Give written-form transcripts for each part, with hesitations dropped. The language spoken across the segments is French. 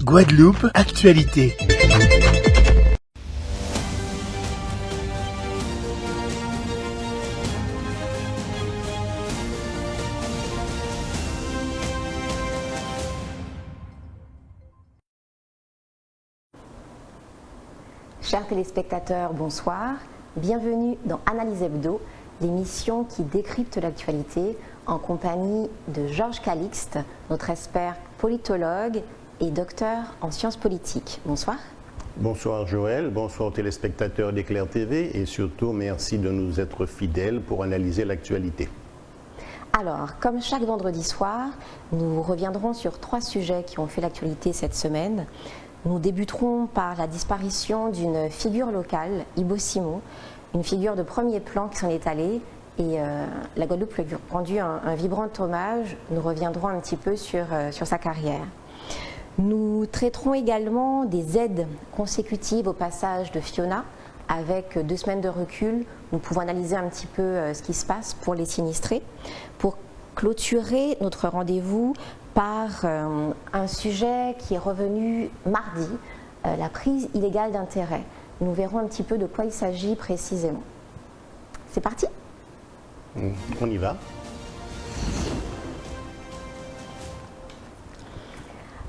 Guadeloupe, actualité. Chers téléspectateurs, bonsoir. Bienvenue dans Analyse Hebdo, l'émission qui décrypte l'actualité en compagnie de Georges Calixte, notre expert politologue et docteur en sciences politiques. Bonsoir. Bonsoir Joël, bonsoir aux téléspectateurs d'Éclair TV et surtout merci de nous être fidèles pour analyser l'actualité. Alors, comme chaque vendredi soir, nous reviendrons sur 3 sujets qui ont fait l'actualité cette semaine. Nous débuterons par la disparition d'une figure locale, Ibo Simon, une figure de premier plan qui s'en est allée et la Guadeloupe lui a rendu un vibrant hommage. Nous reviendrons un petit peu sur sa carrière. Nous traiterons également des aides consécutives au passage de Fiona. Avec 2 semaines de recul, nous pouvons analyser un petit peu ce qui se passe pour les sinistrés. Pour clôturer notre rendez-vous par un sujet qui est revenu mardi, la prise illégale d'intérêt. Nous verrons un petit peu de quoi il s'agit précisément. C'est parti ? On y va.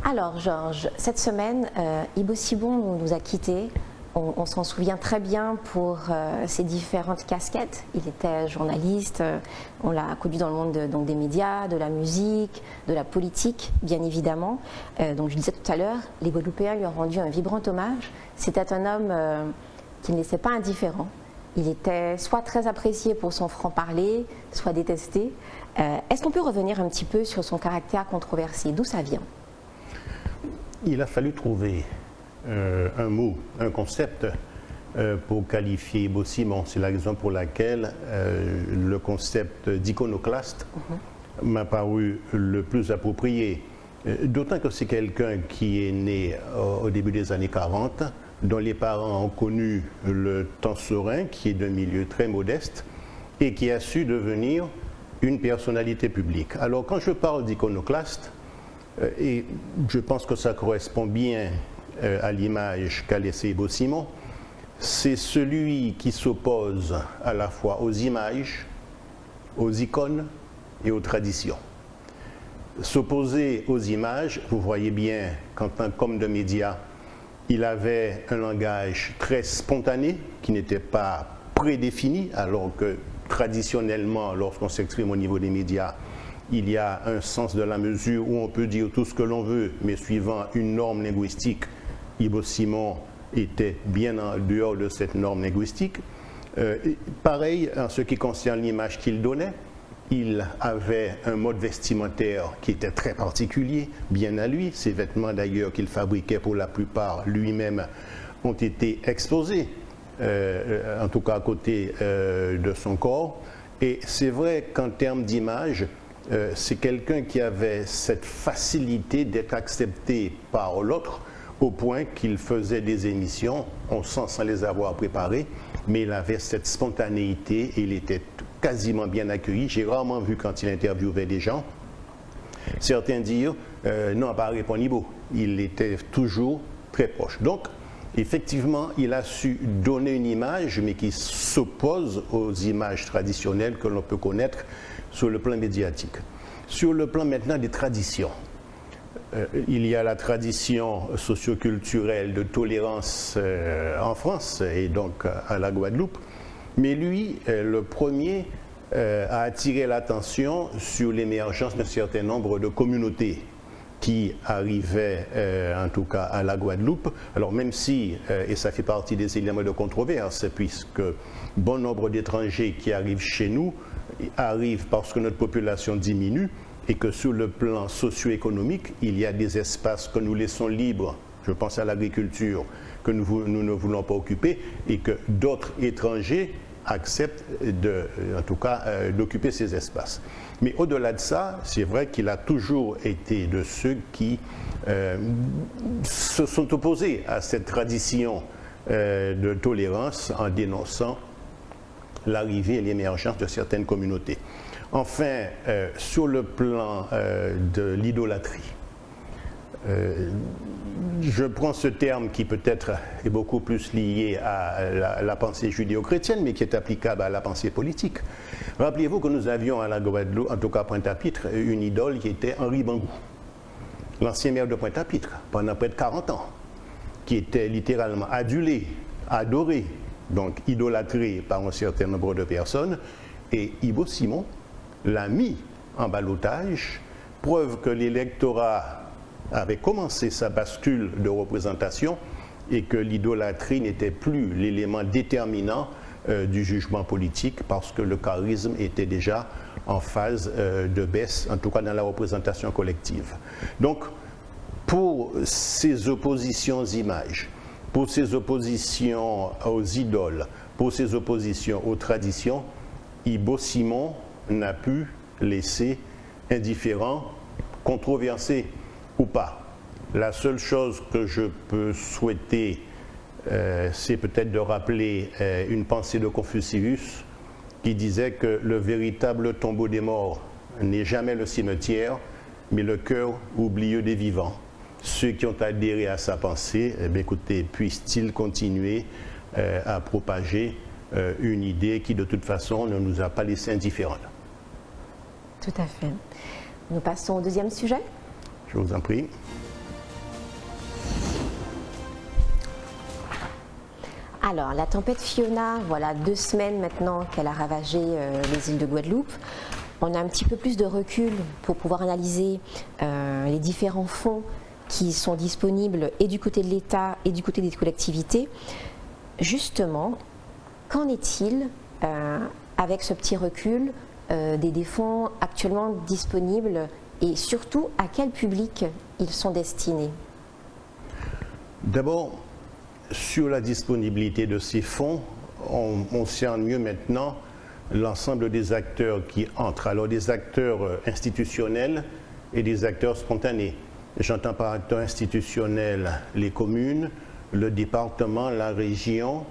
Alors Georges, cette semaine, Ibo Simon nous a quittés. On s'en souvient très bien pour ses différentes casquettes. Il était journaliste, on l'a connu dans le monde des médias, de la musique, de la politique, bien évidemment. Donc je disais tout à l'heure, les Guadeloupéens lui ont rendu un vibrant hommage. C'était un homme qui ne laissait pas indifférent. Il était soit très apprécié pour son franc-parler, soit détesté. Est-ce qu'on peut revenir un petit peu sur son caractère controversé? D'où ça vient? Il a fallu trouver un mot, un concept pour qualifier Ibo Simon. C'est la raison pour laquelle le concept d'iconoclaste m'a paru le plus approprié. D'autant que c'est quelqu'un qui est né au début des années 40, dont les parents ont connu le temps serein, qui est d'un milieu très modeste, et qui a su devenir une personnalité publique. Alors quand je parle d'iconoclaste, et je pense que ça correspond bien à l'image qu'a laissé Ibo Simon, c'est celui qui s'oppose à la fois aux images, aux icônes et aux traditions. S'opposer aux images, vous voyez bien qu'en tant qu'homme de médias, il avait un langage très spontané, qui n'était pas prédéfini, alors que traditionnellement, lorsqu'on s'exprime au niveau des médias, il y a un sens de la mesure où on peut dire tout ce que l'on veut, mais suivant une norme linguistique. Ibo Simon était bien en dehors de cette norme linguistique. Pareil, en ce qui concerne l'image qu'il donnait, il avait un mode vestimentaire qui était très particulier, bien à lui. Ses vêtements d'ailleurs qu'il fabriquait pour la plupart lui-même ont été exposés, en tout cas à côté de son corps. Et c'est vrai qu'en termes d'image, c'est quelqu'un qui avait cette facilité d'être accepté par l'autre au point qu'il faisait des émissions, on sent sans les avoir préparées, mais il avait cette spontanéité et il était quasiment bien accueilli. J'ai rarement vu quand il interviewait des gens, certains dire non, pas répondre Ibo. Il était toujours très proche. Donc, effectivement, il a su donner une image, mais qui s'oppose aux images traditionnelles que l'on peut connaître sur le plan médiatique. Sur le plan maintenant des traditions, il y a la tradition socioculturelle de tolérance en France et donc à la Guadeloupe, mais lui, le premier, a attiré l'attention sur l'émergence d'un certain nombre de communautés qui arrivaient en tout cas à la Guadeloupe. Alors même si, et ça fait partie des éléments de controverse, puisque bon nombre d'étrangers qui arrivent chez nous arrivent parce que notre population diminue et que sur le plan socio-économique, il y a des espaces que nous laissons libres, je pense à l'agriculture, que nous ne voulons pas occuper et que d'autres étrangers acceptent en tout cas d'occuper ces espaces. Mais au-delà de ça, c'est vrai qu'il a toujours été de ceux qui se sont opposés à cette tradition de tolérance en dénonçant l'arrivée et l'émergence de certaines communautés. Enfin, sur le plan de l'idolâtrie, Je prends ce terme qui peut-être est beaucoup plus lié à la pensée judéo-chrétienne, mais qui est applicable à la pensée politique. Rappelez-vous que nous avions à la Guadeloupe, en tout cas à Pointe-à-Pitre, une idole qui était Henri Bangou, l'ancien maire de Pointe-à-Pitre, pendant près de 40 ans, qui était littéralement adulé, adoré, donc idolâtré par un certain nombre de personnes, et Ibo Simon l'a mis en ballottage, preuve que l'électorat avait commencé sa bascule de représentation et que l'idolâtrie n'était plus l'élément déterminant du jugement politique parce que le charisme était déjà en phase de baisse, en tout cas dans la représentation collective. Donc, pour ces oppositions aux images, pour ces oppositions aux idoles, pour ces oppositions aux traditions, Ibo Simon n'a pu laisser indifférent, controversé ou pas. La seule chose que je peux souhaiter, c'est peut-être de rappeler une pensée de Confucius qui disait que le véritable tombeau des morts n'est jamais le cimetière, mais le cœur oublieux des vivants. Ceux qui ont adhéré à sa pensée, eh bien, écoutez, puissent-ils continuer à propager une idée qui de toute façon ne nous a pas laissé indifférents. Tout à fait. Nous passons au deuxième sujet. Je vous en prie. Alors, la tempête Fiona, voilà 2 semaines maintenant qu'elle a ravagé les îles de Guadeloupe. On a un petit peu plus de recul pour pouvoir analyser les différents fonds qui sont disponibles et du côté de l'État et du côté des collectivités. Justement, qu'en est-il avec ce petit recul des fonds actuellement disponibles et surtout à quel public ils sont destinés? D'abord, sur la disponibilité de ces fonds, on cerne mieux maintenant l'ensemble des acteurs qui entrent. Alors des acteurs institutionnels et des acteurs spontanés. J'entends par acteurs institutionnels les communes, le département, la région,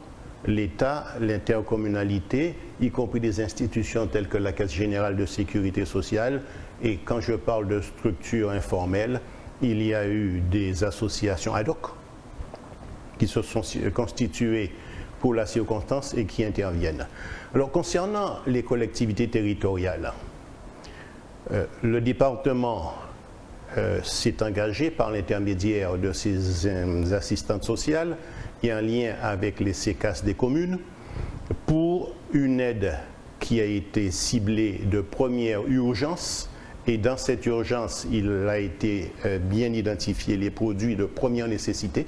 l'État, l'intercommunalité, y compris des institutions telles que la Caisse générale de sécurité sociale. Et quand je parle de structures informelles, il y a eu des associations ad hoc qui se sont constituées pour la circonstance et qui interviennent. Alors concernant les collectivités territoriales, le département s'est engagé par l'intermédiaire de ses assistantes sociales et en lien avec les CECAS des communes pour une aide qui a été ciblée de première urgence. Et dans cette urgence, il a été bien identifié les produits de première nécessité,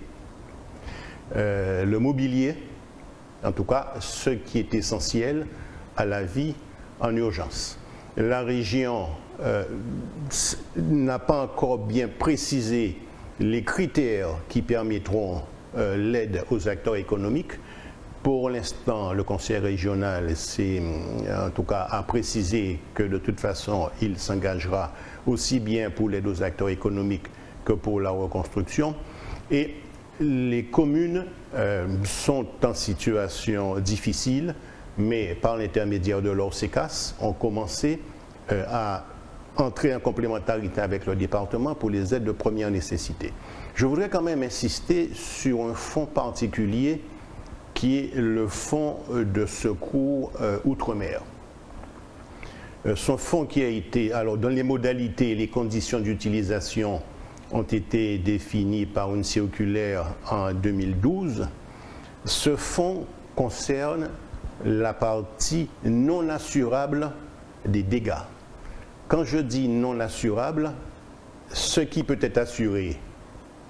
le mobilier, en tout cas ce qui est essentiel à la vie en urgence. La région n'a pas encore bien précisé les critères qui permettront l'aide aux acteurs économiques. Pour l'instant, le conseil régional en tout cas a précisé que de toute façon, il s'engagera aussi bien pour l'aide aux acteurs économiques que pour la reconstruction. Et les communes sont en situation difficile, mais par l'intermédiaire de leur CECAS, ont commencé à entrer en complémentarité avec le département pour les aides de première nécessité. Je voudrais quand même insister sur un fonds particulier qui est le fonds de secours outre-mer. Ce fonds qui a été, alors dans les modalités et les conditions d'utilisation ont été définies par une circulaire en 2012. Ce fonds concerne la partie non assurable des dégâts. Quand je dis non assurable, ce qui peut être assuré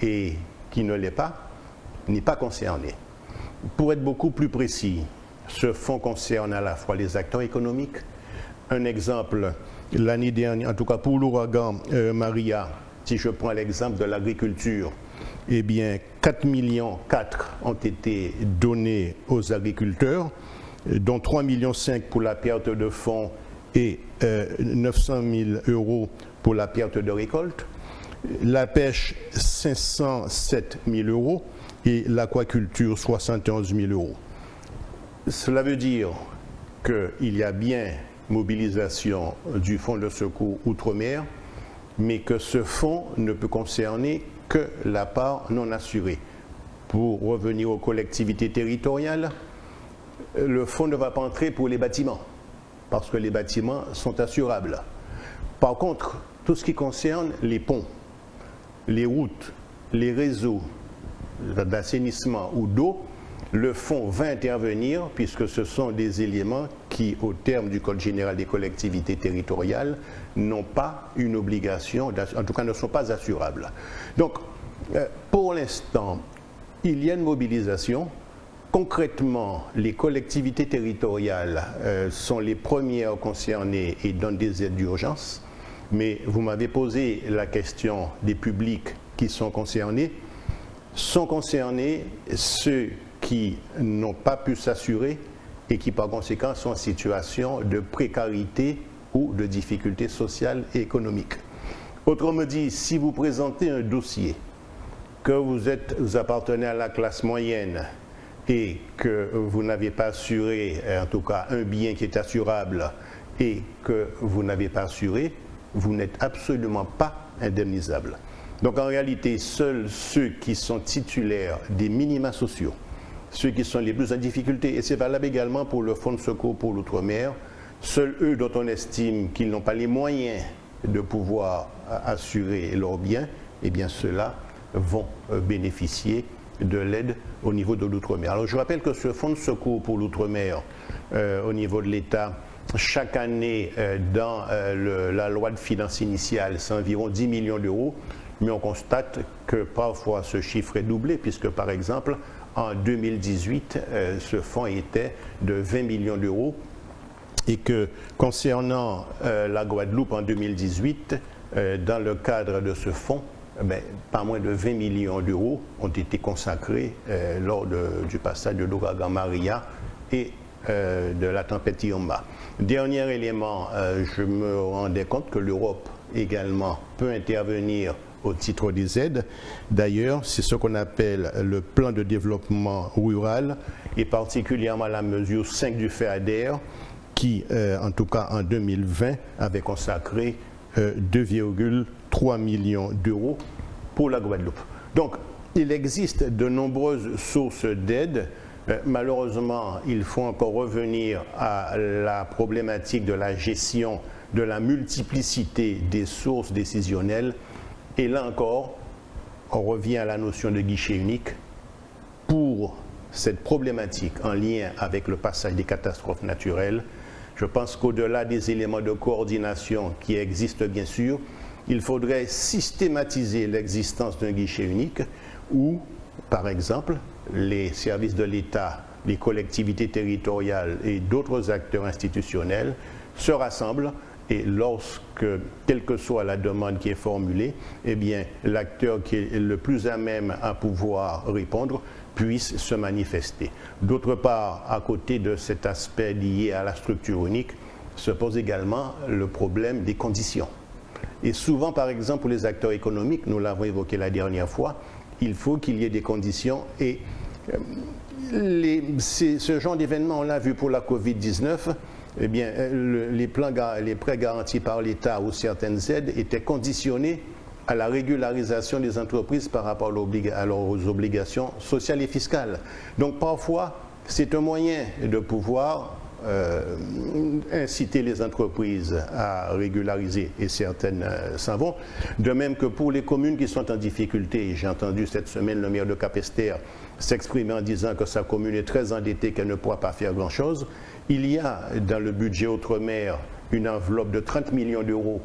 et qui ne l'est pas, n'est pas concerné. Pour être beaucoup plus précis, ce fonds concerne à la fois les acteurs économiques. Un exemple, l'année dernière, en tout cas pour l'ouragan Maria, si je prends l'exemple de l'agriculture, eh bien 4,4 millions ont été donnés aux agriculteurs, dont 3,5 millions pour la perte de fonds et 900 000 € pour la perte de récolte. La pêche, 507 000 € et l'aquaculture, 71 000 €. Cela veut dire qu'il y a bien mobilisation du fonds de secours outre-mer, mais que ce fonds ne peut concerner que la part non assurée. Pour revenir aux collectivités territoriales, le fonds ne va pas entrer pour les bâtiments, parce que les bâtiments sont assurables. Par contre, tout ce qui concerne les ponts, les routes, les réseaux d'assainissement ou d'eau, le fonds va intervenir puisque ce sont des éléments qui, au terme du Code général des collectivités territoriales, n'ont pas une obligation, en tout cas ne sont pas assurables. Donc, pour l'instant, il y a une mobilisation. Concrètement, les collectivités territoriales sont les premières concernées et donnent des aides d'urgence. Mais vous m'avez posé la question des publics qui sont concernés. Sont concernés ceux qui n'ont pas pu s'assurer et qui par conséquent sont en situation de précarité ou de difficultés sociales et économiques. Autrement dit, si vous présentez un dossier, que vous appartenez à la classe moyenne et que vous n'avez pas assuré, en tout cas un bien qui est assurable et que vous n'avez pas assuré, vous n'êtes absolument pas indemnisable. Donc en réalité, seuls ceux qui sont titulaires des minima sociaux, ceux qui sont les plus en difficulté, et c'est valable également pour le Fonds de secours pour l'outre-mer, seuls eux dont on estime qu'ils n'ont pas les moyens de pouvoir assurer leurs biens, eh bien ceux-là vont bénéficier de l'aide au niveau de l'outre-mer. Alors je rappelle que ce Fonds de secours pour l'outre-mer au niveau de l'État, chaque année dans la loi de finances initiale, c'est environ 10 millions d'euros, mais on constate que parfois ce chiffre est doublé, puisque par exemple en 2018, ce fonds était de 20 millions d'euros et que concernant la Guadeloupe en 2018, dans le cadre de ce fonds, pas moins de 20 millions d'euros ont été consacrés lors du passage de l'ouragan Maria et de la tempête Irma. Dernier élément, je me rendais compte que l'Europe également peut intervenir au titre des aides. D'ailleurs, c'est ce qu'on appelle le plan de développement rural et particulièrement la mesure 5 du FEADER qui, en tout cas en 2020, avait consacré 2,3 millions d'euros pour la Guadeloupe. Donc, il existe de nombreuses sources d'aide. Malheureusement, il faut encore revenir à la problématique de la gestion de la multiplicité des sources décisionnelles. Et là encore, on revient à la notion de guichet unique pour cette problématique en lien avec le passage des catastrophes naturelles. Je pense qu'au-delà des éléments de coordination qui existent bien sûr, il faudrait systématiser l'existence d'un guichet unique où, par exemple, les services de l'État, les collectivités territoriales et d'autres acteurs institutionnels se rassemblent et lorsque, quelle que soit la demande qui est formulée, eh bien, l'acteur qui est le plus à même à pouvoir répondre puisse se manifester. D'autre part, à côté de cet aspect lié à la structure unique, se pose également le problème des conditions. Et souvent, par exemple, pour les acteurs économiques, nous l'avons évoqué la dernière fois, il faut qu'il y ait des conditions et ce genre d'événement, on l'a vu pour la Covid-19, eh bien, les prêts garantis par l'État ou certaines aides étaient conditionnés à la régularisation des entreprises par rapport à leurs obligations sociales et fiscales. Donc parfois, c'est un moyen de pouvoir inciter les entreprises à régulariser et certaines s'en vont. De même que pour les communes qui sont en difficulté, j'ai entendu cette semaine le maire de Capesterre s'exprimer en disant que sa commune est très endettée, qu'elle ne pourra pas faire grand-chose. Il y a dans le budget Outre-mer une enveloppe de 30 millions d'euros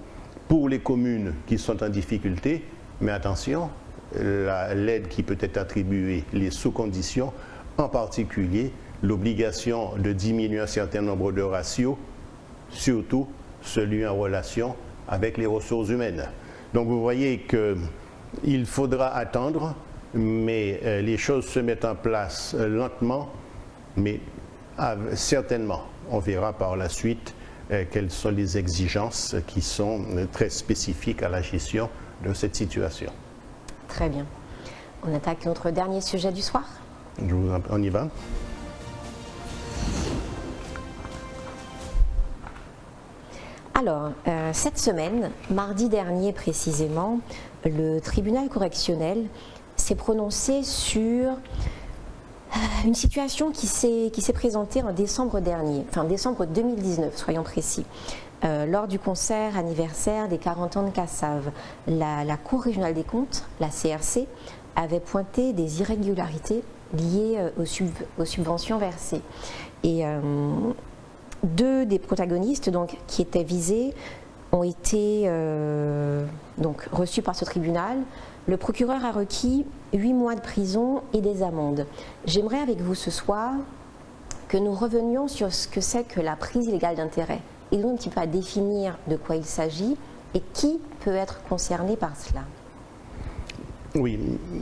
pour les communes qui sont en difficulté, mais attention, l'aide qui peut être attribuée, les sous-conditions, en particulier l'obligation de diminuer un certain nombre de ratios, surtout celui en relation avec les ressources humaines. Donc vous voyez qu'il faudra attendre, mais les choses se mettent en place lentement, mais certainement, on verra par la suite quelles sont les exigences qui sont très spécifiques à la gestion de cette situation. Très bien. On attaque notre dernier sujet du soir. On y va. Alors, cette semaine, mardi dernier précisément, le tribunal correctionnel s'est prononcé sur une situation qui s'est présentée en décembre dernier, enfin décembre 2019, soyons précis. Lors du concert anniversaire des 40 ans de CASSAV, la Cour régionale des comptes, la CRC, avait pointé des irrégularités liées aux subventions versées. Et deux des protagonistes donc, qui étaient visés ont été donc, reçus par ce tribunal. Le procureur a requis 8 mois de prison et des amendes. J'aimerais avec vous ce soir que nous revenions sur ce que c'est que la prise illégale d'intérêt. Et donc un petit peu à définir de quoi il s'agit et qui peut être concerné par cela. Oui,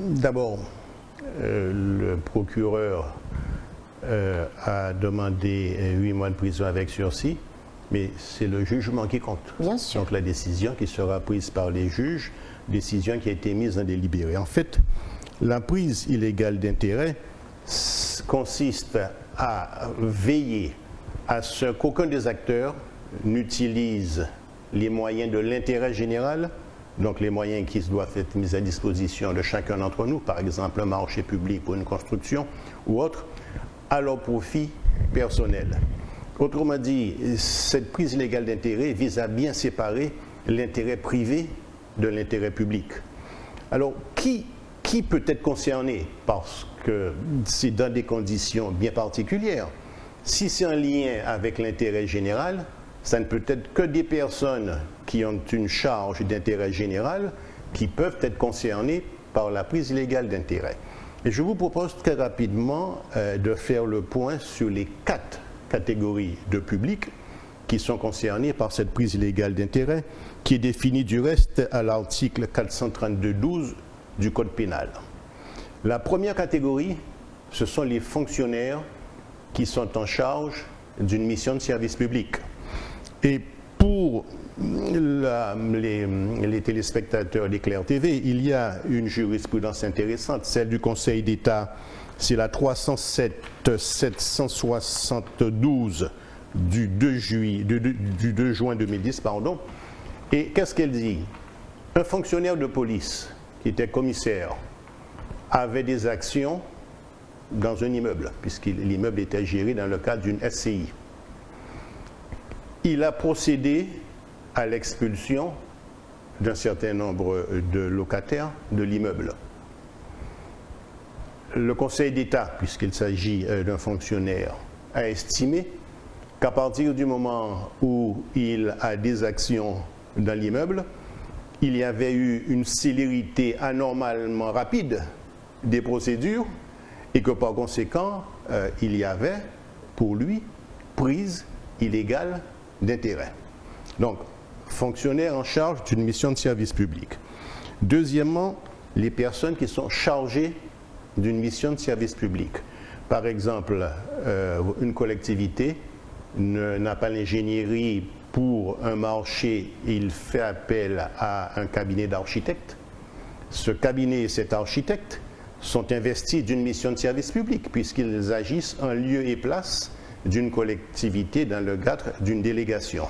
d'abord, le procureur a demandé 8 mois de prison avec sursis, mais c'est le jugement qui compte. Bien sûr. Donc la décision qui sera prise par les juges, décision qui a été mise en délibéré. En fait, la prise illégale d'intérêt consiste à veiller à ce qu'aucun des acteurs n'utilise les moyens de l'intérêt général, donc les moyens qui doivent être mis à disposition de chacun d'entre nous, par exemple un marché public pour une construction ou autre, à leur profit personnel. Autrement dit, cette prise illégale d'intérêt vise à bien séparer l'intérêt privé de l'intérêt public. Alors, qui peut être concerné? Parce que c'est dans des conditions bien particulières. Si c'est en lien avec l'intérêt général, ça ne peut être que des personnes qui ont une charge d'intérêt général qui peuvent être concernées par la prise illégale d'intérêt. Et je vous propose très rapidement de faire le point sur les 4 catégories de publics qui sont concernés par cette prise illégale d'intérêt, qui est définie du reste à l'article 432-12 du Code pénal. La première catégorie, ce sont les fonctionnaires qui sont en charge d'une mission de service public. Et pour les téléspectateurs d'Éclair TV, il y a une jurisprudence intéressante, celle du Conseil d'État, c'est la 307-772 du 2 juin 2010, pardon. Et qu'est-ce qu'elle dit? Un fonctionnaire de police qui était commissaire avait des actions dans un immeuble, puisque l'immeuble était géré dans le cadre d'une SCI. Il a procédé à l'expulsion d'un certain nombre de locataires de l'immeuble. Le Conseil d'État, puisqu'il s'agit d'un fonctionnaire, a estimé qu'à partir du moment où il a des actions dans l'immeuble, il y avait eu une célérité anormalement rapide des procédures et que par conséquent, il y avait pour lui prise illégale d'intérêt. Donc, fonctionnaire en charge d'une mission de service public. Deuxièmement, les personnes qui sont chargées d'une mission de service public. Par exemple, une collectivité n'a pas l'ingénierie pour un marché, il fait appel à un cabinet d'architectes. Ce cabinet et cet architecte sont investis d'une mission de service public puisqu'ils agissent en lieu et place d'une collectivité dans le cadre d'une délégation.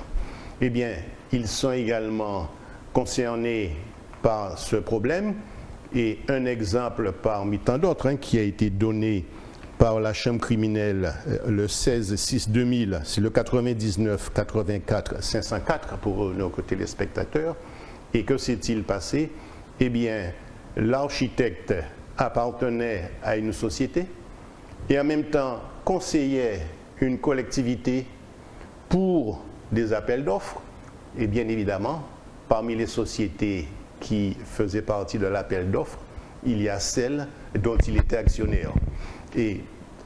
Eh bien, ils sont également concernés par ce problème et un exemple parmi tant d'autres qui a été donné par la Chambre criminelle le 16-6-2000, c'est le 99-84-504 pour nos téléspectateurs. Et que s'est-il passé? Eh bien, l'architecte appartenait à une société et en même temps conseillait une collectivité pour des appels d'offres. Et bien évidemment, parmi les sociétés qui faisaient partie de l'appel d'offres, il y a celle dont il était actionnaire. Et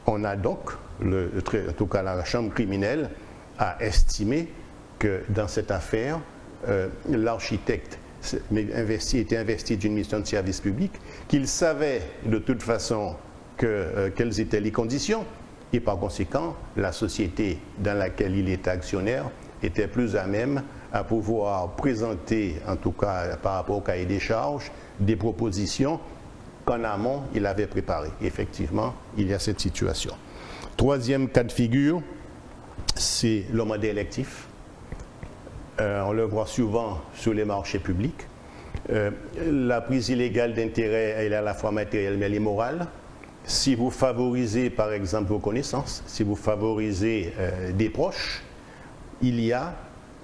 on a donc, en tout cas la Chambre criminelle, a estimé que dans cette affaire, l'architecte était investi d'une mission de service public, qu'il savait de toute façon quelles étaient les conditions, et par conséquent, la société dans laquelle il était actionnaire était plus à même à pouvoir présenter, en tout cas par rapport au cahier des charges, des propositions qu'en amont, il avait préparées. Effectivement, il y a cette situation. Troisième cas de figure, c'est le mandat électif. on le voit souvent sur les marchés publics. La prise illégale d'intérêt, elle est à la fois matérielle mais elle est morale. Si vous favorisez par exemple vos connaissances, si vous favorisez des proches, il y a,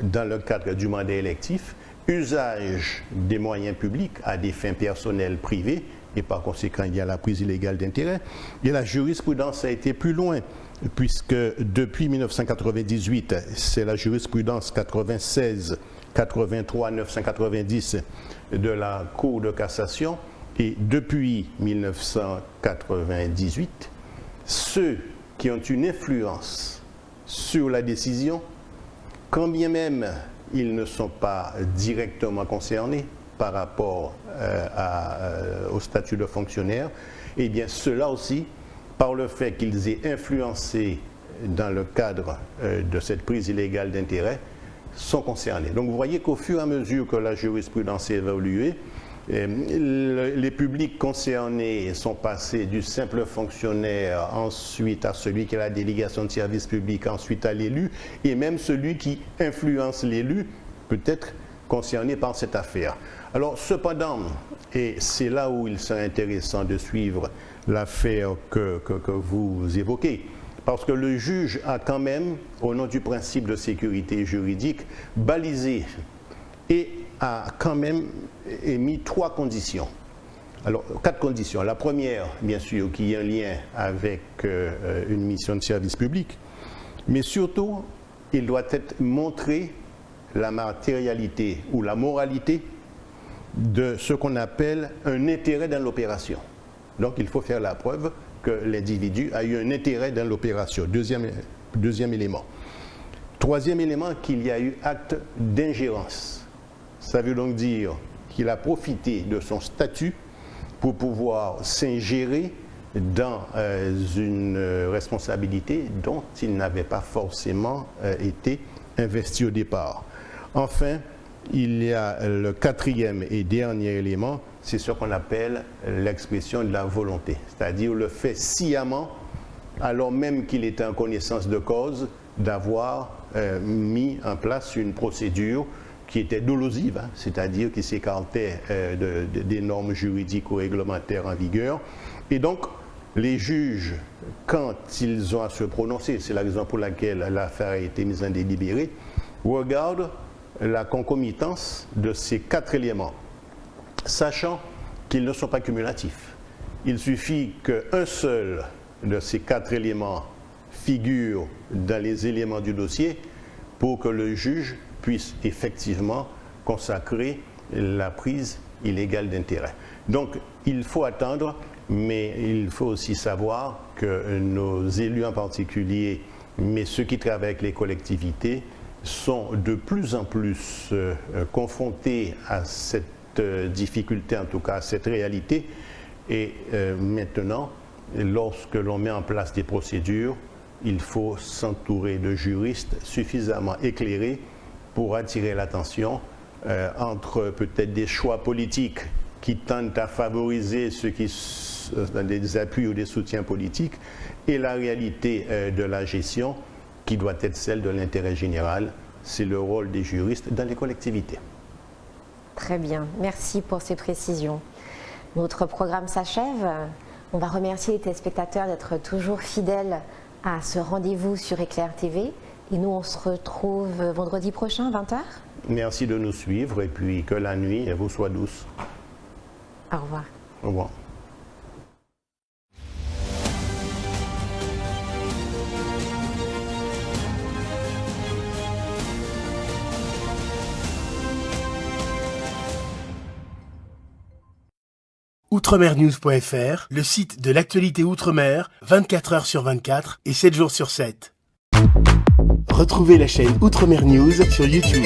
dans le cadre du mandat électif, usage des moyens publics à des fins personnelles privées, et par conséquent il y a la prise illégale d'intérêt. Et la jurisprudence a été plus loin, puisque depuis 1998, c'est la jurisprudence 96, 83, 990 de la Cour de cassation, et depuis 1998, ceux qui ont une influence sur la décision, quand bien même ils ne sont pas directement concernés par rapport au statut de fonctionnaire, eh bien ceux-là aussi, par le fait qu'ils aient influencé dans le cadre de cette prise illégale d'intérêt, sont concernés. Donc vous voyez qu'au fur et à mesure que la jurisprudence a évolué, les publics concernés sont passés du simple fonctionnaire, ensuite à celui qui a la délégation de service public, ensuite à l'élu, et même celui qui influence l'élu peut être concerné par cette affaire. Alors cependant, et c'est là où il serait intéressant de suivre l'affaire que vous évoquez, parce que le juge a quand même, au nom du principe de sécurité juridique, balisé et a quand même émis 3 conditions. Alors, 4 conditions. La première, bien sûr, qu'il y ait un lien avec une mission de service public, mais surtout, il doit être montré la matérialité ou la moralité de ce qu'on appelle un intérêt dans l'opération. Donc, il faut faire la preuve que l'individu a eu un intérêt dans l'opération. Deuxième élément. Troisième élément, qu'il y a eu acte d'ingérence. Ça veut donc dire qu'il a profité de son statut pour pouvoir s'ingérer dans une responsabilité dont il n'avait pas forcément été investi au départ. Enfin, il y a le 4e et dernier élément, c'est ce qu'on appelle l'expression de la volonté, c'est-à-dire le fait sciemment, alors même qu'il était en connaissance de cause, d'avoir mis en place une procédure qui était dolosive, hein, c'est-à-dire qui s'écartait des normes juridiques ou réglementaires en vigueur. Et donc, les juges, quand ils ont à se prononcer, c'est la raison pour laquelle l'affaire a été mise en délibéré, regardent la concomitance de ces 4 éléments, sachant qu'ils ne sont pas cumulatifs. Il suffit qu'un seul de ces 4 éléments figure dans les éléments du dossier pour que le juge puisse effectivement consacrer la prise illégale d'intérêt. Donc il faut attendre, mais il faut aussi savoir que nos élus en particulier, mais ceux qui travaillent avec les collectivités, sont de plus en plus confrontés à cette difficulté, en tout cas à cette réalité. Et maintenant, lorsque l'on met en place des procédures, il faut s'entourer de juristes suffisamment éclairés pour attirer l'attention entre peut-être des choix politiques qui tendent à favoriser ceux qui ont des appuis ou des soutiens politiques et la réalité de la gestion qui doit être celle de l'intérêt général. C'est le rôle des juristes dans les collectivités. Très bien, merci pour ces précisions. Notre programme s'achève. On va remercier les téléspectateurs d'être toujours fidèles à ce rendez-vous sur Éclair TV. Et nous, on se retrouve vendredi prochain, 20h. Merci de nous suivre et puis que la nuit vous soit douce. Au revoir. Au revoir. Outremernews.fr, le site de l'actualité Outre-mer, 24 heures sur 24 et 7 jours sur 7. Retrouvez la chaîne Outremer News sur YouTube.